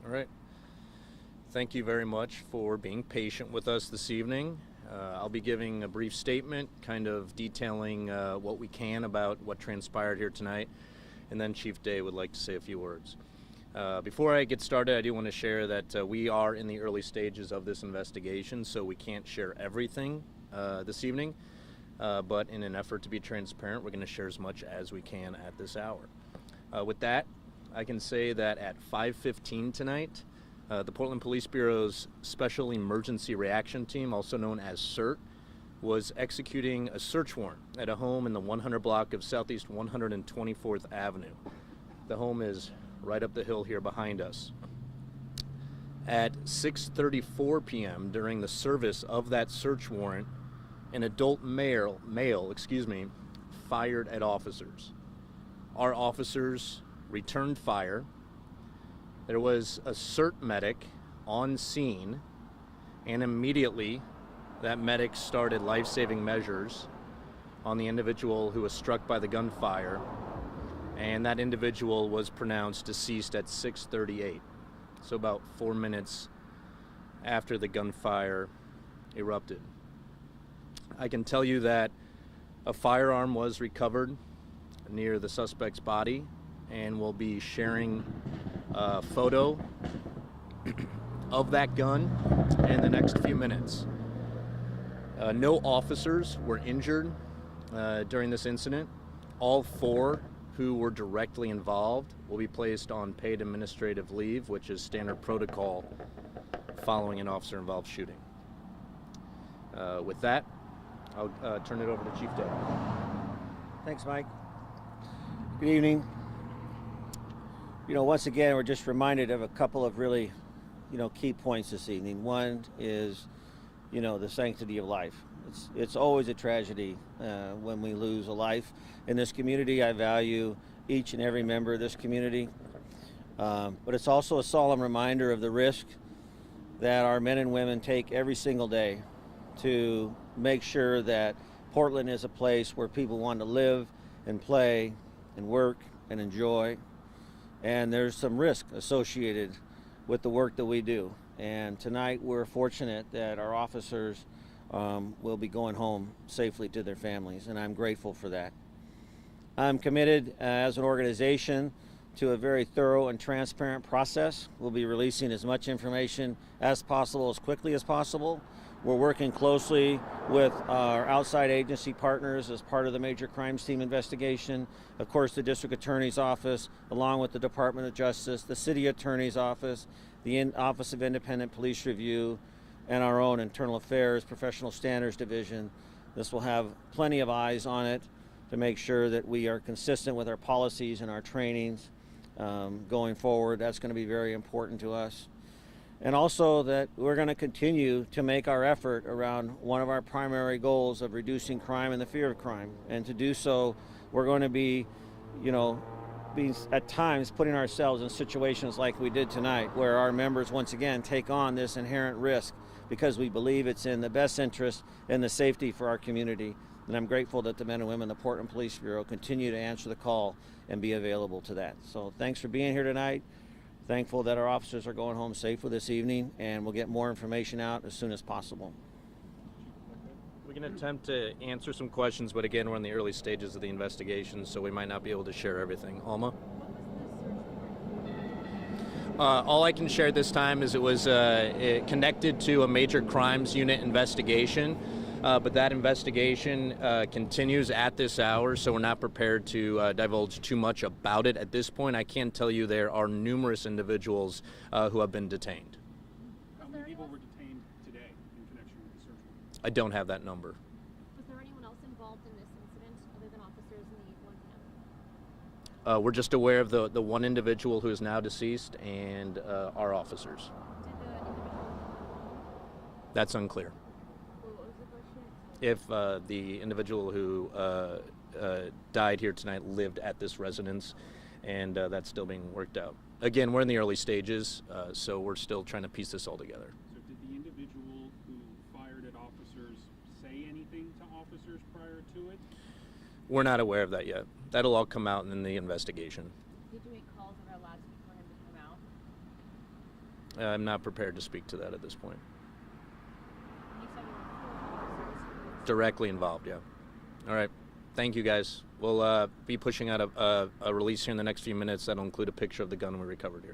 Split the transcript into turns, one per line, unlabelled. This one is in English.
All right. Thank you very much for being patient with us this evening. I'll be giving a brief statement, kind of detailing what we can about what transpired here tonight, and then Chief Day would like to say a few words. Before I get started, I do want to share that we are in the early stages of this investigation, so we can't share everything this evening, but in an effort to be transparent, we're going to share as much as we can at this hour. With that, I can say that at 5:15 tonight, the Portland Police Bureau's Special Emergency Reaction Team, also known as CERT, was executing a search warrant at a home in the 100 block of Southeast 124th Avenue. The home is right up the hill here behind us. At 6:34 p.m. during the service of that search warrant, an adult male, fired at officers. Our officers returned fire. There was a CERT medic on scene, and immediately that medic started life-saving measures on the individual who was struck by the gunfire, and that individual was pronounced deceased at 6:38, so about 4 minutes after the gunfire erupted. I can tell you that a firearm was recovered near the suspect's body, and we'll be sharing a photo of that gun in the next few minutes. No officers were injured during this incident. All four who were directly involved will be placed on paid administrative leave, which is standard protocol following an officer-involved shooting. With that, I'll turn it over to Chief Day.
Thanks, Mike. Good evening. Once again, we're just reminded of a couple of really, key points this evening. One is, the sanctity of life. It's always a tragedy when we lose a life. In this community, I value each and every member of this community. But it's also a solemn reminder of the risk that our men and women take every single day to make sure that Portland is a place where people want to live and play and work and enjoy. And there's some risk associated with the work that we do. And tonight we're fortunate that our officers will be going home safely to their families, and I'm grateful for that. I'm committed as an organization to a very thorough and transparent process. We'll be releasing as much information as possible, as quickly as possible. We're working closely with our outside agency partners as part of the Major Crimes Team investigation. Of course, the District Attorney's Office, along with the Department of Justice, the City Attorney's Office, the Office of Independent Police Review, and our own Internal Affairs Professional Standards Division. This will have plenty of eyes on it to make sure that we are consistent with our policies and our trainings going forward. That's going to be very important to us. And also that we're going to continue to make our effort around one of our primary goals of reducing crime and the fear of crime. And to do so, we're going to be, at times putting ourselves in situations like we did tonight, where our members once again take on this inherent risk because we believe it's in the best interest and the safety for our community. And I'm grateful that the men and women of the Portland Police Bureau continue to answer the call and be available to that. So thanks for being here tonight. Thankful that our officers are going home safely this evening, and we'll get more information out as soon as possible.
We can attempt to answer some questions, but again, we're in the early stages of the investigation, so we might not be able to share everything. Alma? All I can share this time is it was connected to a major crimes unit investigation. But that investigation continues at this hour, so we're not prepared to divulge too much about it at this point. I can tell you there are numerous individuals who have been detained.
How many people were detained today in connection with the search warrant?
I don't have that number.
Was there anyone else involved in this incident other than officers in the 1 p.m.?
We're just aware of the one individual who is now deceased and our officers.
Did the individual?
That's unclear. If the individual who died here tonight lived at this residence, and that's still being worked out. Again, we're in the early stages, so we're still trying to piece this all together.
So did the individual who fired at officers say anything to officers prior to it?
We're not aware of that yet. That'll all come out in the investigation.
Did you make calls that were allowed for him to come out?
I'm not prepared to speak to that at this point.
You said there were 4 officers who were
Directly involved, yeah. All right. Thank you, guys. We'll be pushing out a release here in the next few minutes that'll include a picture of the gun we recovered here.